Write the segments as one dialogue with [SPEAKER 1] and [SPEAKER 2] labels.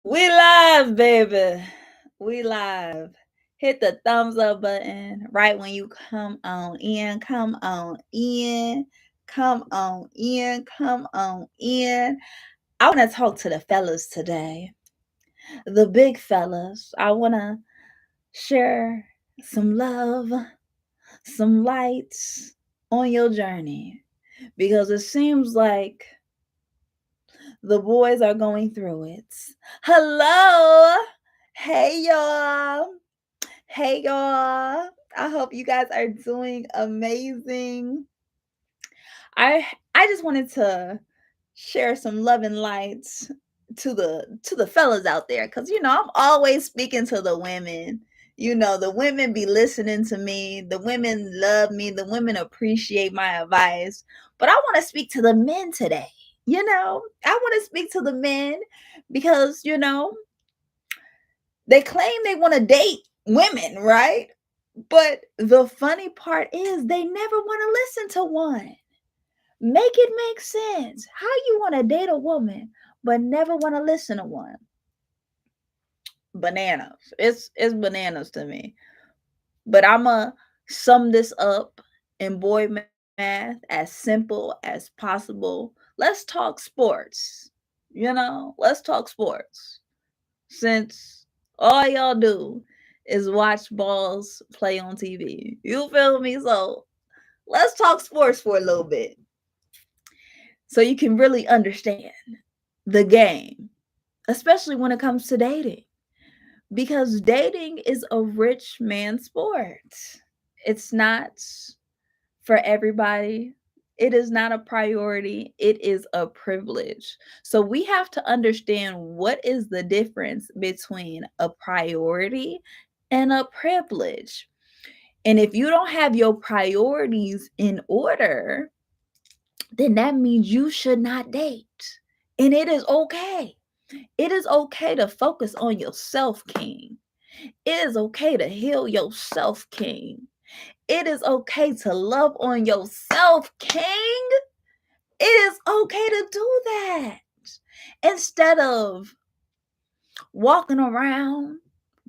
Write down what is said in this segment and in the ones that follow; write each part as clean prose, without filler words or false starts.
[SPEAKER 1] We live, baby. We live. Hit the thumbs up button right when you come on in. Come on in. Come on in. Come on in. I want to talk to the fellas today. The big fellas. I want to share some love, some lights on your journey because it seems like the boys are going through it. Hello. Hey, y'all. Hey, y'all. I hope you guys are doing amazing. I just wanted to share some love and lights to the fellas out there cuz I'm always speaking to the women. The women be listening to me. The women love me. The women appreciate my advice. But I want to speak to the men today. I want to speak to the men because they claim they want to date women, right? But the funny part is they never want to listen to one. Make it make sense. How you want to date a woman but never want to listen to one? Bananas. It's bananas to me. But I'ma sum this up in boy math as simple as possible. Let's talk sports. Let's talk sports. Since all y'all do is watch balls play on TV. You feel me? So let's talk sports for a little bit so you can really understand the game, especially when it comes to dating. Because dating is a rich man's sport. It's not for everybody. It is not a priority. It is a privilege. So we have to understand what is the difference between a priority and a privilege. And if you don't have your priorities in order, then that means you should not date. And it is okay. It is okay to focus on yourself, King. It is okay to heal yourself, King. It is okay to love on yourself, King. It is okay to do that. Instead of walking around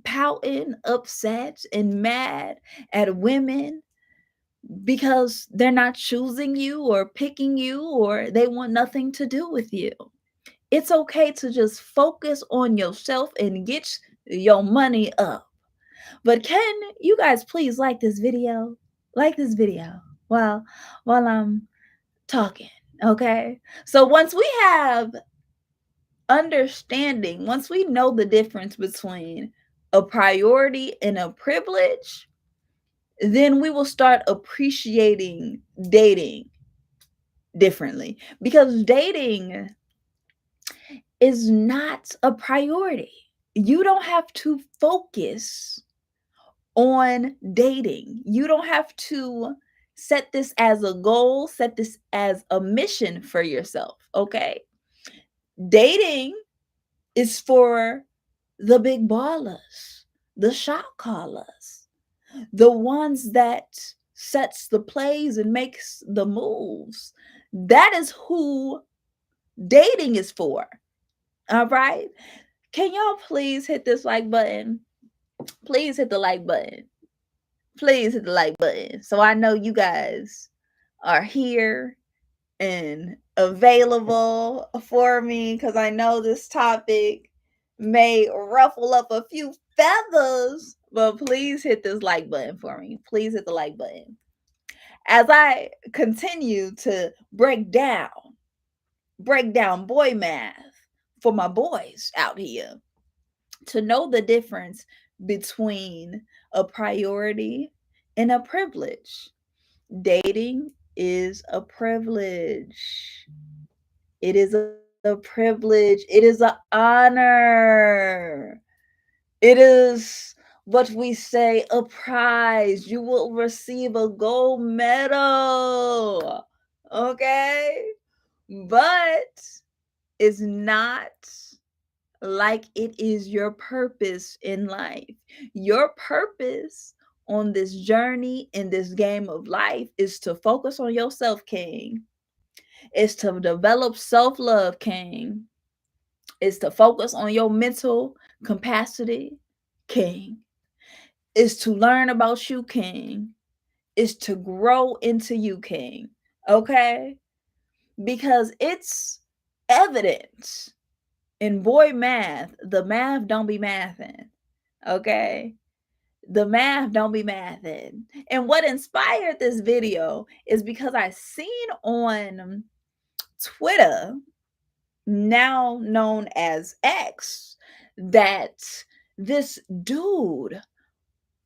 [SPEAKER 1] pouting, upset, and mad at women because they're not choosing you or picking you or they want nothing to do with you. It's okay to just focus on yourself and get your money up. But can you guys please like this video? Like this video while I'm talking, okay? So once we have understanding, once we know the difference between a priority and a privilege, then we will start appreciating dating differently because dating is not a priority. You don't have to focus on dating. You don't have to set this as a goal, set this as a mission for yourself, okay? Dating is for the big ballers, the shot callers, the ones that sets the plays and makes the moves. That is who dating is for. All right? Can y'all please hit this like button? Please hit the like button. Please hit the like button so I know you guys are here and available for me because I know this topic may ruffle up a few feathers, but please hit this like button for me. Please hit the like button. As I continue to break down boy math for my boys out here to know the difference between a priority and a privilege. Dating is a privilege. It is a privilege. It is an honor. It is what we say a prize. You will receive a gold medal. Okay? But it's not like it is your purpose in life. Your purpose on this journey in this game of life is to focus on yourself, King. It's to develop self-love, King. is to focus on your mental capacity, king. Is to learn about you, king. Is to grow into you, king. Okay? Because it's evidence in boy math, the math don't be mathin'. Okay? The math don't be mathin'. And what inspired this video is because I seen on Twitter, now known as X, that this dude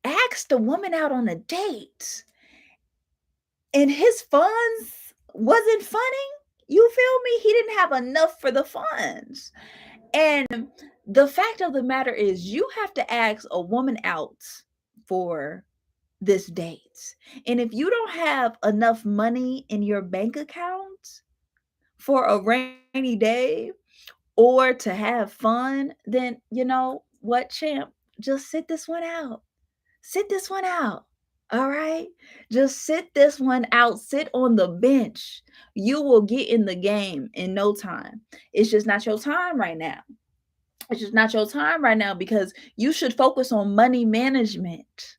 [SPEAKER 1] asked a woman out on a date and his funds wasn't funny. You feel me? He didn't have enough for the funds. And the fact of the matter is, you have to ask a woman out for this date. And if you don't have enough money in your bank account for a rainy day or to have fun, then you know what, champ? Just sit this one out. Sit this one out. All right? Just sit this one out. Sit on the bench. You will get in the game in no time. It's just not your time right now. It's just not your time right now because you should focus on money management.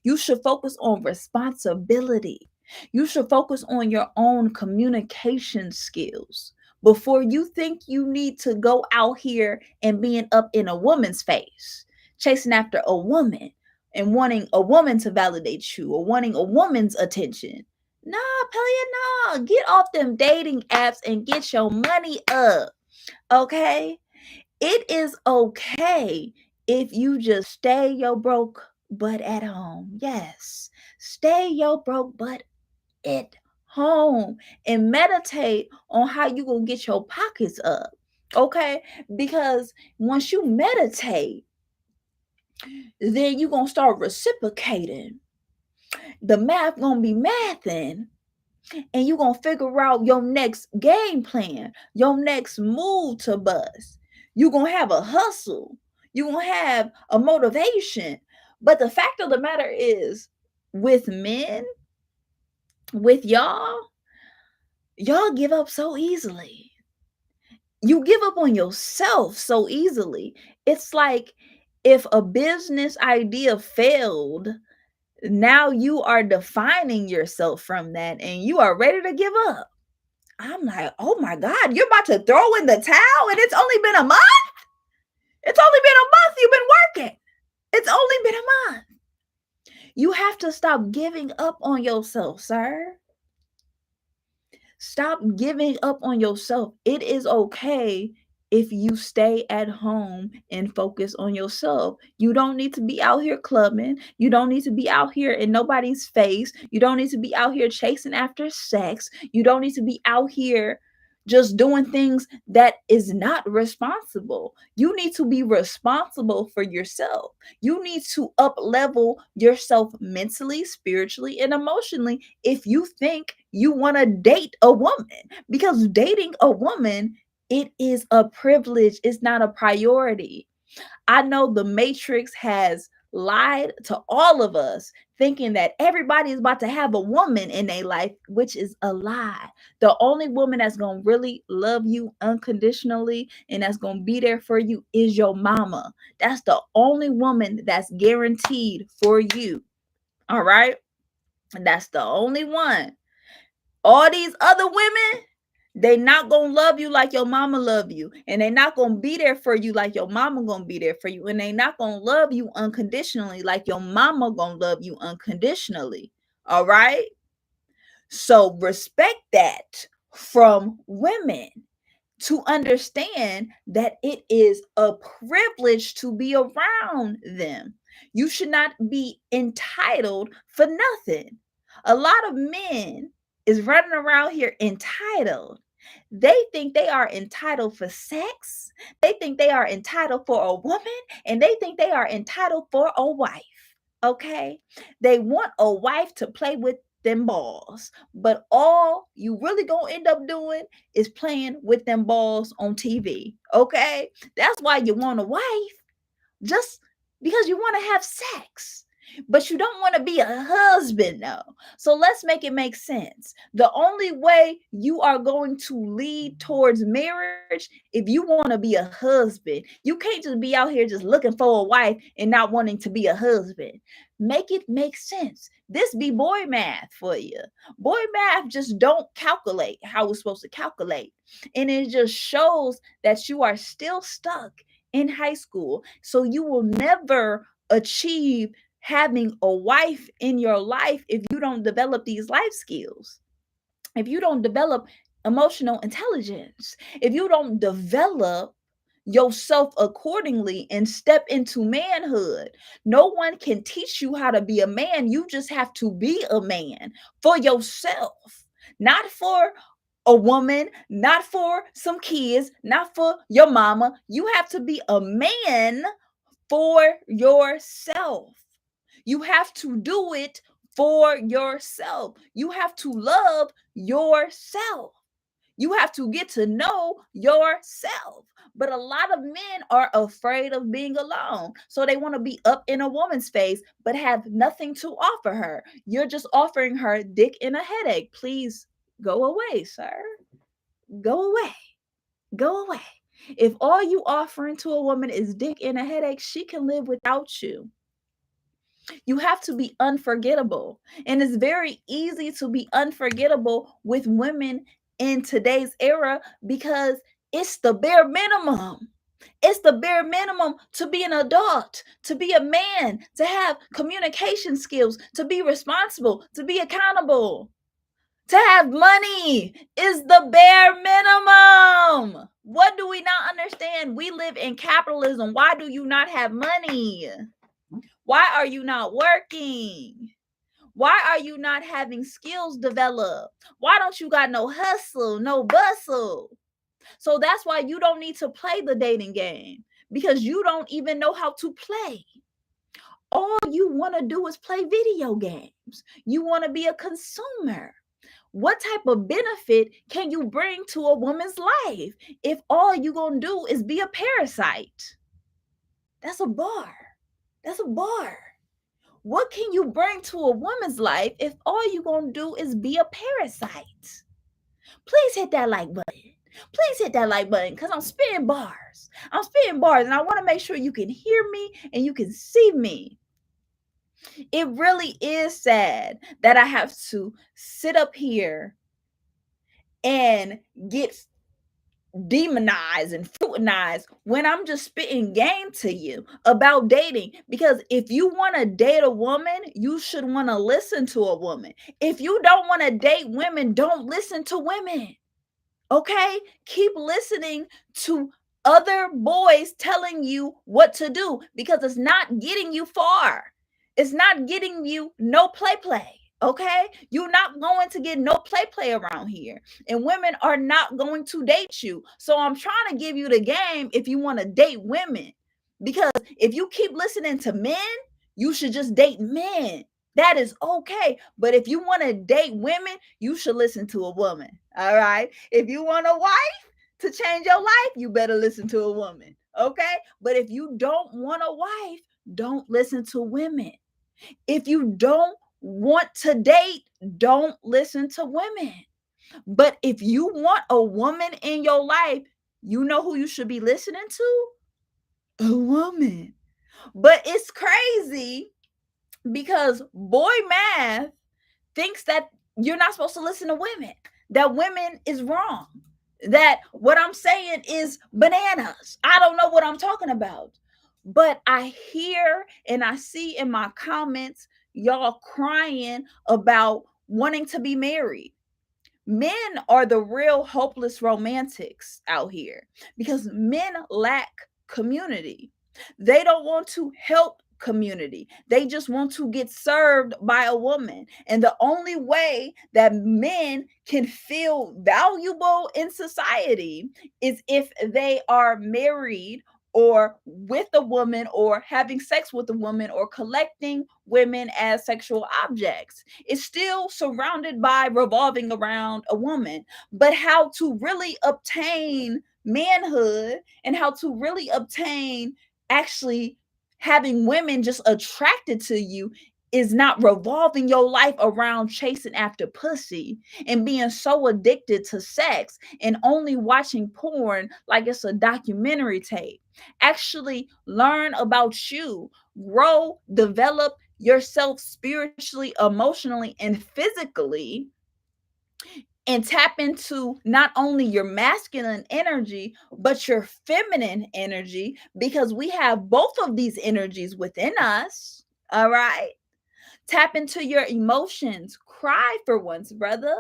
[SPEAKER 1] You should focus on responsibility. You should focus on your own communication skills before you think you need to go out here and being up in a woman's face, chasing after a woman and wanting a woman to validate you or wanting a woman's attention. Nah, Pelia, nah. Get off them dating apps and get your money up. Okay? It is okay if you just stay your broke butt at home. Yes, stay your broke butt at home and meditate on how you gonna get your pockets up. Okay, because once you meditate, then you gonna start reciprocating. The math gonna be mathing, and you gonna figure out your next game plan, your next move to bust. You gonna have a hustle. You gonna have a motivation. But the fact of the matter is, with men, with y'all give up so easily. You give up on yourself so easily. It's like if a business idea failed, now you are defining yourself from that and you are ready to give up. I'm like, oh my God, you're about to throw in the towel and it's only been a month? It's only been a month you've been working. It's only been a month. You have to stop giving up on yourself, sir. Stop giving up on yourself. It is okay if you stay at home and focus on yourself. You don't need to be out here clubbing. You don't need to be out here in nobody's face. You don't need to be out here chasing after sex. You don't need to be out here just doing things that is not responsible. You need to be responsible for yourself. You need to up level yourself mentally, spiritually, and emotionally if you think you want to date a woman, because dating a woman, it is a privilege. It's not a priority. I know the Matrix has lied to all of us, thinking that everybody is about to have a woman in their life, which is a lie. The only woman that's going to really love you unconditionally and that's going to be there for you is your mama. That's the only woman that's guaranteed for you. All right? That's the only one. All these other women, they not gonna love you like your mama love you, and they not gonna be there for you like your mama gonna be there for you, and they not gonna love you unconditionally like your mama gonna love you unconditionally. All right, so respect that from women, to understand that it is a privilege to be around them. You should not be entitled for nothing. A lot of men is running around here entitled. They think they are entitled for sex. They think they are entitled for a woman, and they think they are entitled for a wife. Okay? They want a wife to play with them balls, but all you really gonna end up doing is playing with them balls on TV. Okay? That's why you want a wife, just because you want to have sex. But you don't want to be a husband though. So let's make it make sense. The only way you are going to lead towards marriage if you want to be a husband. You can't just be out here just looking for a wife and not wanting to be a husband. Make it make sense. This be boy math for you. Boy math just don't calculate how it's supposed to calculate. And it just shows that you are still stuck in high school. So you will never achieve having a wife in your life if you don't develop these life skills, if you don't develop emotional intelligence, if you don't develop yourself accordingly and step into manhood. No one can teach you how to be a man. You just have to be a man for yourself, not for a woman, not for some kids, not for your mama. You have to be a man for yourself. You have to do it for yourself. You have to love yourself. You have to get to know yourself. But a lot of men are afraid of being alone. So they want to be up in a woman's face, but have nothing to offer her. You're just offering her dick and a headache. Please go away, sir. Go away. Go away. If all you offering to a woman is dick and a headache, she can live without you. You have to be unforgettable. And it's very easy to be unforgettable with women in today's era because it's the bare minimum. It's the bare minimum to be an adult, to be a man, to have communication skills, to be responsible, to be accountable, to have money is the bare minimum. What do we not understand? We live in capitalism. Why do you not have money? Why are you not working? Why are you not having skills developed? Why don't you got no hustle, no bustle? So that's why you don't need to play the dating game because you don't even know how to play. All you want to do is play video games. You want to be a consumer. What type of benefit can you bring to a woman's life if all you going to do is be a parasite? That's a bar. That's a bar. What can you bring to a woman's life if all you're going to do is be a parasite? Please hit that like button. Please hit that like button because I'm spitting bars. I'm spitting bars and I want to make sure you can hear me and you can see me. It really is sad that I have to sit up here and get demonized and fruitinized when I'm just spitting game to you about dating. Because if you want to date a woman, you should want to listen to a woman. If you don't want to date women, don't listen to women. Okay? Keep listening to other boys telling you what to do because it's not getting you far. It's not getting you no play. Okay? You're not going to get no play around here. And women are not going to date you. So I'm trying to give you the game if you want to date women. Because if you keep listening to men, you should just date men. That is okay. But if you want to date women, you should listen to a woman. All right? If you want a wife to change your life, you better listen to a woman. Okay? But if you don't want a wife, don't listen to women. If you don't want to date, don't listen to women. But if you want a woman in your life, you know who you should be listening to? A woman. But it's crazy because boy math thinks that you're not supposed to listen to women, that women is wrong, that what I'm saying is bananas. I don't know what I'm talking about. But I hear and I see in my comments y'all crying about wanting to be married. Men are the real hopeless romantics out here because men lack community. They don't want to help community. They just want to get served by a woman. And the only way that men can feel valuable in society is if they are married or with a woman or having sex with a woman or collecting women as sexual objects. It's still surrounded by revolving around a woman. But how to really obtain manhood and how to really obtain actually having women just attracted to you is not revolving your life around chasing after pussy and being so addicted to sex and only watching porn like it's a documentary tape. Actually learn about you, grow, develop yourself spiritually, emotionally, and physically, and tap into not only your masculine energy but your feminine energy, because we have both of these energies within us. All right, tap into your emotions, cry for once, brother.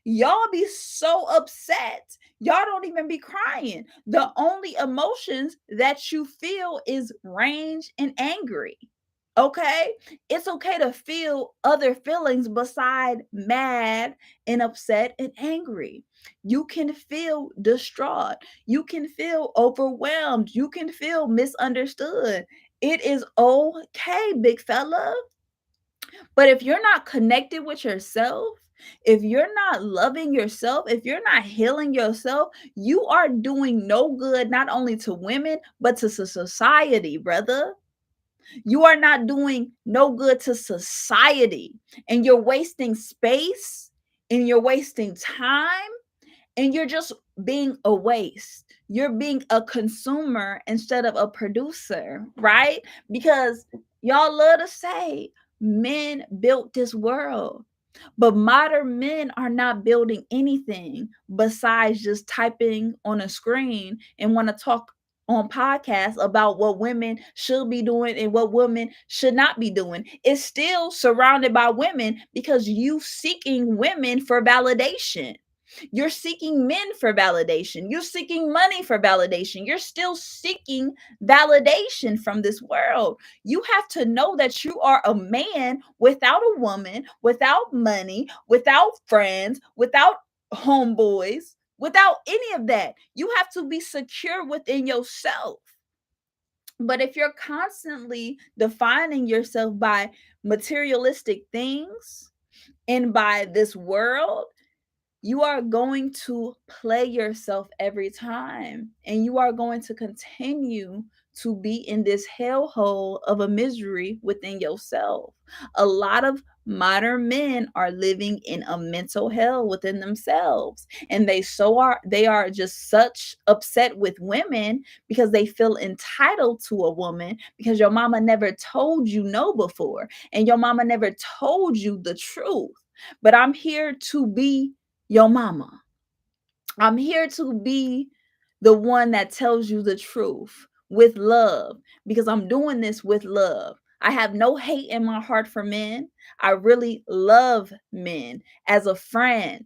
[SPEAKER 1] Y'all be so upset, y'all don't even be crying. The only emotions that you feel is rage and angry. Okay, it's okay to feel other feelings beside mad and upset and angry. You can feel distraught, you can feel overwhelmed, you can feel misunderstood. It is okay, big fella. But if you're not connected with yourself, if you're not loving yourself, if you're not healing yourself, you are doing no good, not only to women but to society, brother. You are not doing no good to society, and you're wasting space, and you're wasting time, and you're just being a waste. You're being a consumer instead of a producer, right? Because y'all love to say men built this world, but modern men are not building anything besides just typing on a screen and want to talk on podcasts about what women should be doing and what women should not be doing. It's still surrounded by women because you seeking women for validation. You're seeking men for validation. You're seeking money for validation. You're still seeking validation from this world. You have to know that you are a man without a woman, without money, without friends, without homeboys, without any of that. You have to be secure within yourself. But if you're constantly defining yourself by materialistic things and by this world, you are going to play yourself every time, and you are going to continue to be in this hellhole of a misery within yourself. A lot of modern men are living in a mental hell within themselves, and they are just such upset with women because they feel entitled to a woman because your mama never told you no before, and your mama never told you the truth. But I'm here to be your mama. I'm here to be the one that tells you the truth with love, because I'm doing this with love. I have no hate in my heart for men. I really love men as a friend.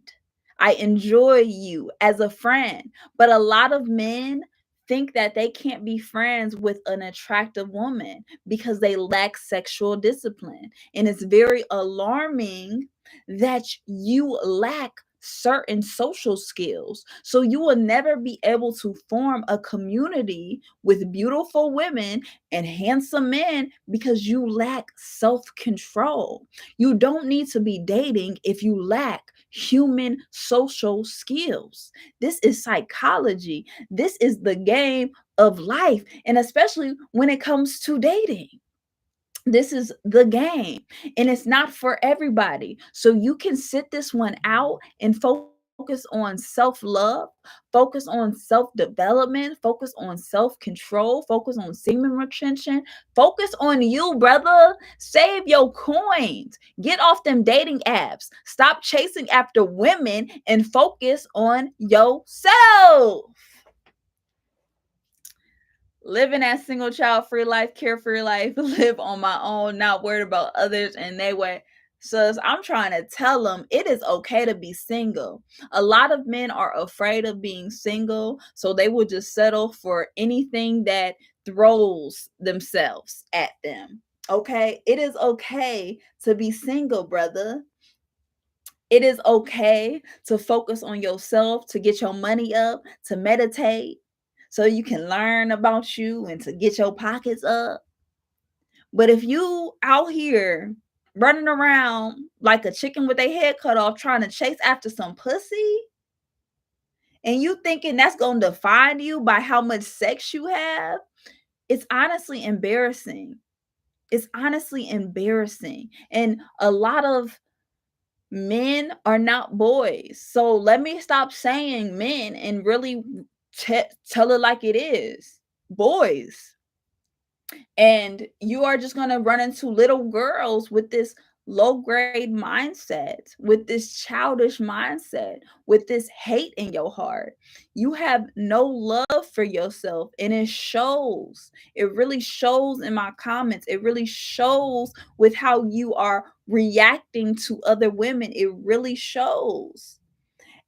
[SPEAKER 1] I enjoy you as a friend. But a lot of men think that they can't be friends with an attractive woman because they lack sexual discipline. And it's very alarming that you lack certain social skills. So you will never be able to form a community with beautiful women and handsome men because you lack self control. You don't need to be dating if you lack human social skills. This is psychology. This is the game of life. And especially when it comes to dating, this is the game, and it's not for everybody. So you can sit this one out and focus on self-love, focus on self-development, focus on self-control, focus on semen retention, focus on you, brother. Save your coins, get off them dating apps, stop chasing after women, and focus on yourself. Living that single child free life, carefree life, live on my own, not worried about others and they way. Sus, I'm trying to tell them it is okay to be single. A lot of men are afraid of being single, so they will just settle for anything that throws themselves at them. Okay, it is okay to be single, brother. It is okay to focus on yourself, to get your money up, to meditate so you can learn about you and to get your pockets up. But if you out here running around like a chicken with their head cut off trying to chase after some pussy, and you thinking that's going to define you by how much sex you have, It's honestly embarrassing. It's honestly embarrassing. And a lot of men are not boys. So let me stop saying men and really tell it like it is. Boys. And you are just going to run into little girls with this low grade mindset, with this childish mindset, with this hate in your heart. You have no love for yourself, and it shows. It really shows in my comments. It really shows with how you are reacting to other women. It really shows.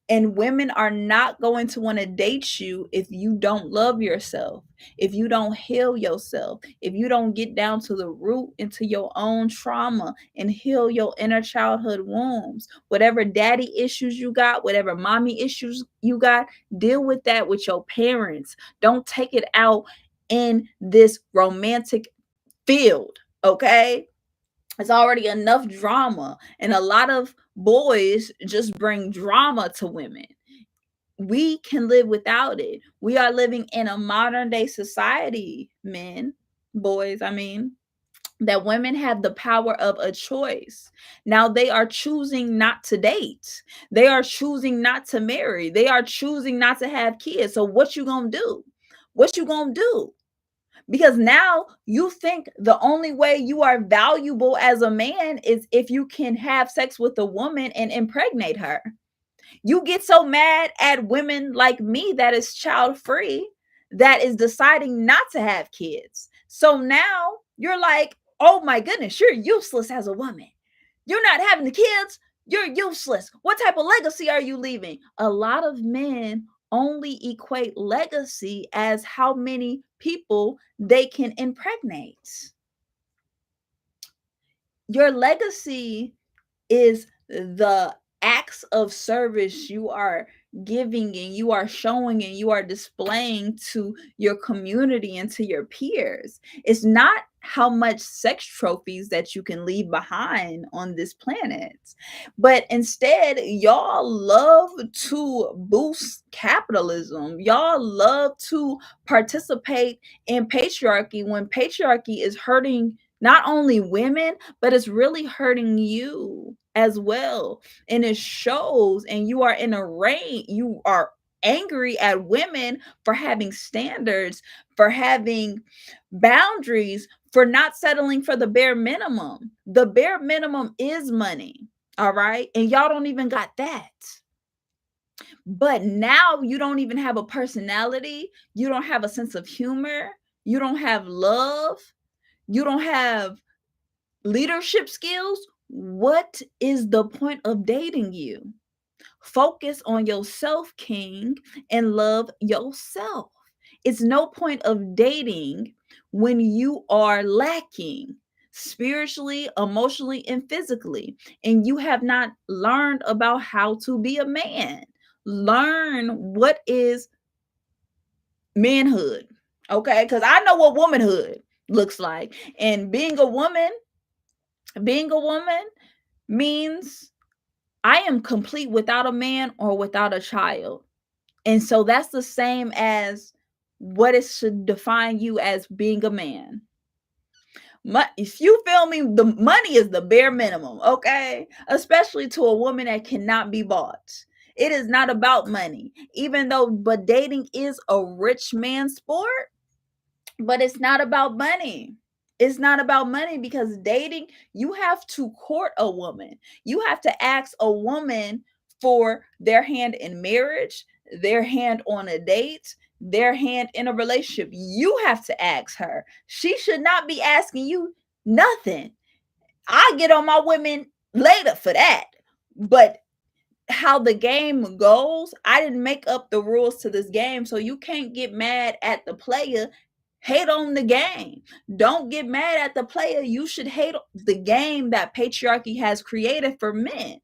[SPEAKER 1] And women are not going to want to date you if you don't love yourself, if you don't heal yourself, if you don't get down to the root into your own trauma and heal your inner childhood wounds. Whatever daddy issues you got, whatever mommy issues you got, deal with that with your parents. Don't take it out in this romantic field, okay? It's already enough drama, and a lot of boys just bring drama to women. We can live without it. We are living in a modern day society, men, boys, I mean, that women have the power of a choice. Now they are choosing not to date. They are choosing not to marry. They are choosing not to have kids. So what you going to do? What you going to do? Because now you think the only way you are valuable as a man is if you can have sex with a woman and impregnate her. You get so mad at women like me that is child free, that is deciding not to have kids. So now you're like, oh my goodness, you're useless as a woman. You're not having the kids. You're useless. What type of legacy are you leaving? A lot of men only equate legacy as how many people they can impregnate. Your legacy is the acts of service you are giving and you are showing and you are displaying to your community and to your peers. It's not how much sex trophies that you can leave behind on this planet, but instead y'all love to boost capitalism. Y'all love to participate in patriarchy when patriarchy is hurting not only women, but it's really hurting you as well. And it shows, and you are in a rage. You are angry at women for having standards, for having boundaries, for not settling for the bare minimum. The bare minimum is money. All right. And y'all don't even got that. But now you don't even have a personality. You don't have a sense of humor. You don't have love. You don't have leadership skills. What is the point of dating you? Focus on yourself, king, and love yourself. It's no point of dating when you are lacking spiritually, emotionally, and physically, and you have not learned about how to be a man. Learn what is manhood, okay? Because I know what womanhood looks like, and being a woman means I am complete without a man or without a child. And so that's the same as what it should define you as being a man. If you feel me, the money is the bare minimum, okay? Especially to a woman that cannot be bought. It is not about money, even though, but dating is a rich man sport, but it's not about money. It's not about money because dating, you have to court a woman. You have to ask a woman for their hand in marriage, their hand on a date, their hand in a relationship. You have to ask her. She should not be asking you nothing. I get on my women later for that. But how the game goes, I didn't make up the rules to this game. So you can't get mad at the player. Hate on the game. Don't get mad at the player. You should hate the game that patriarchy has created for men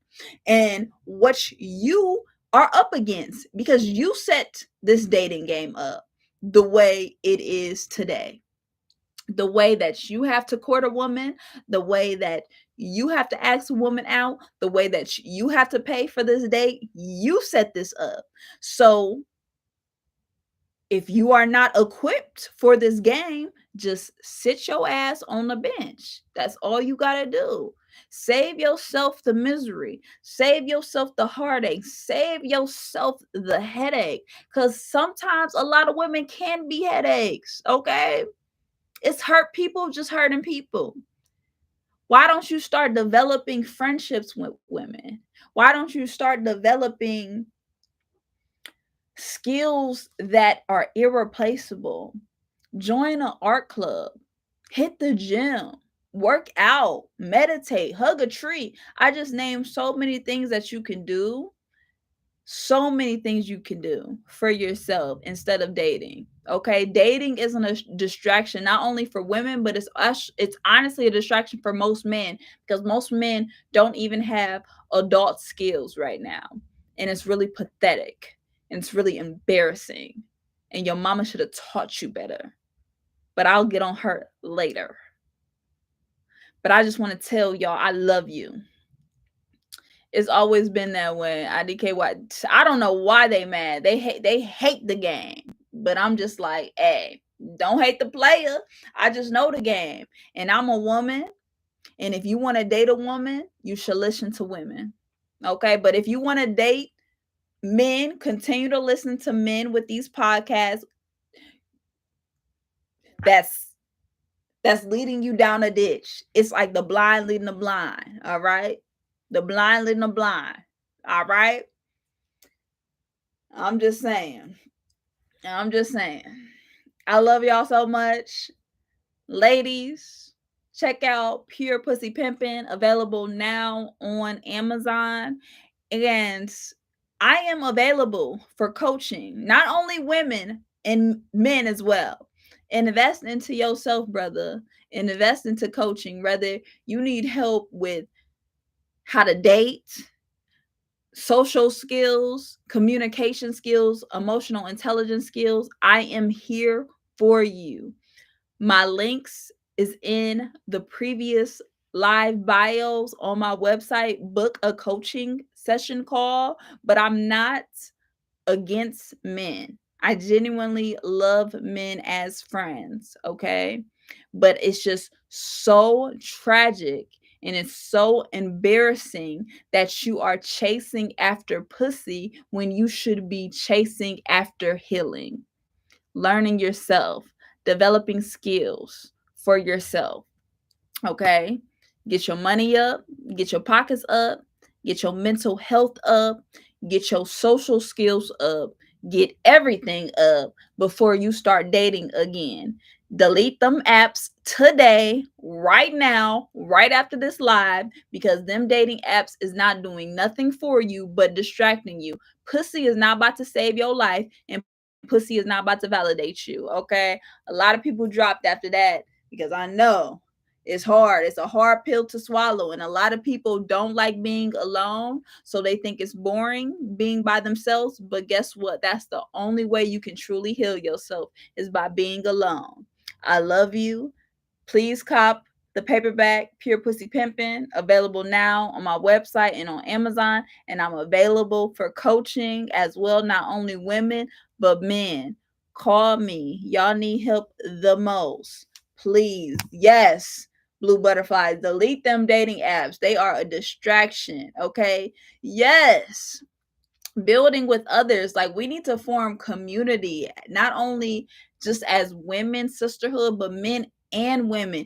[SPEAKER 1] and what you are up against because you set this dating game up the way it is today. The way that you have to court a woman, the way that you have to ask a woman out, the way that you have to pay for this date, you set this up. So if you are not equipped for this game, Just sit your ass on the bench. That's all you got to do. Save yourself the misery. Save yourself the heartache. Save yourself the headache. Because sometimes a lot of women can be headaches, okay? It's hurt people just hurting people. Why don't you start developing friendships with women? Why don't you start developing skills that are irreplaceable? Join an art club, hit the gym, work out, meditate, hug a tree. I just named so many things that you can do. So many things you can do for yourself instead of dating. Okay, dating isn't a distraction not only for women, but it's honestly a distraction for most men, because most men don't even have adult skills right now, and it's really pathetic and it's really embarrassing, and your mama should have taught you better. But I'll get on her later. But I just want to tell y'all I love you. It's always been that way. IDKY. I don't know why they mad. They hate the game. But I'm just like, hey, don't hate the player. I just know the game. And I'm a woman. And if you want to date a woman, you should listen to women. Okay. But if you want to date men, continue to listen to men with these podcasts. That's leading you down a ditch. It's like the blind leading the blind. All right. The blind leading the blind. All right. I'm just saying. I'm just saying. I love y'all so much. Ladies, check out Pure Pussy Pimpin', available now on Amazon. And I am available for coaching, not only women and men as well. Invest into yourself, brother. And invest into coaching. Whether you need help with how to date, social skills, communication skills, emotional intelligence skills, I am here for you. My links is in the previous live bios on my website. Book a coaching session call, but I'm not against men. I genuinely love men as friends, okay? But it's just so tragic and it's so embarrassing that you are chasing after pussy when you should be chasing after healing, learning yourself, developing skills for yourself. Okay? Get your money up, get your pockets up, get your mental health up, get your social skills up, get everything up before you start dating again. Delete them apps today, right now, right after this live, because them dating apps is not doing nothing for you but distracting you. Pussy is not about to save your life, and pussy is not about to validate you. Okay? A lot of people dropped after that because I know it's hard. It's a hard pill to swallow. And a lot of people don't like being alone. So they think it's boring being by themselves. But guess what? That's the only way you can truly heal yourself, is by being alone. I love you. Please cop the paperback Pure Pussy Pimpin', available now on my website and on Amazon. And I'm available for coaching as well, not only women, but men. Call me. Y'all need help the most. Please. Yes. Blue butterflies, delete them dating apps. They are a distraction. Okay. Yes. Building with others. Like, we need to form community, not only just as women, sisterhood, but men and women.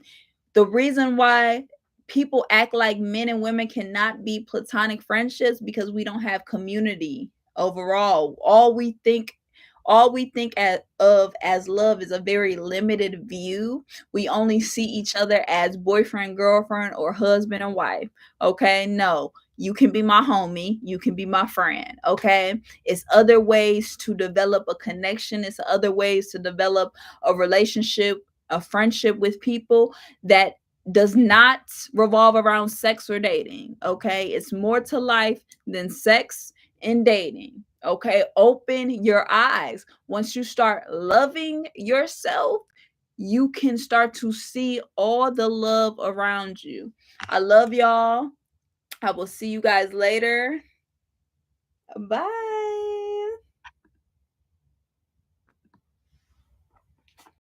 [SPEAKER 1] The reason why people act like men and women cannot be platonic friendships, because we don't have community overall. All we think of as love is a very limited view. We only see each other as boyfriend, girlfriend, or husband and wife. Okay, no, you can be my homie, you can be my friend. Okay, it's other ways to develop a connection, it's other ways to develop a relationship, a friendship with people that does not revolve around sex or dating. Okay, it's more to life than sex and dating. Okay, open your eyes. Once you start loving yourself, you can start to see all the love around you. I love y'all. I will see you guys later. Bye.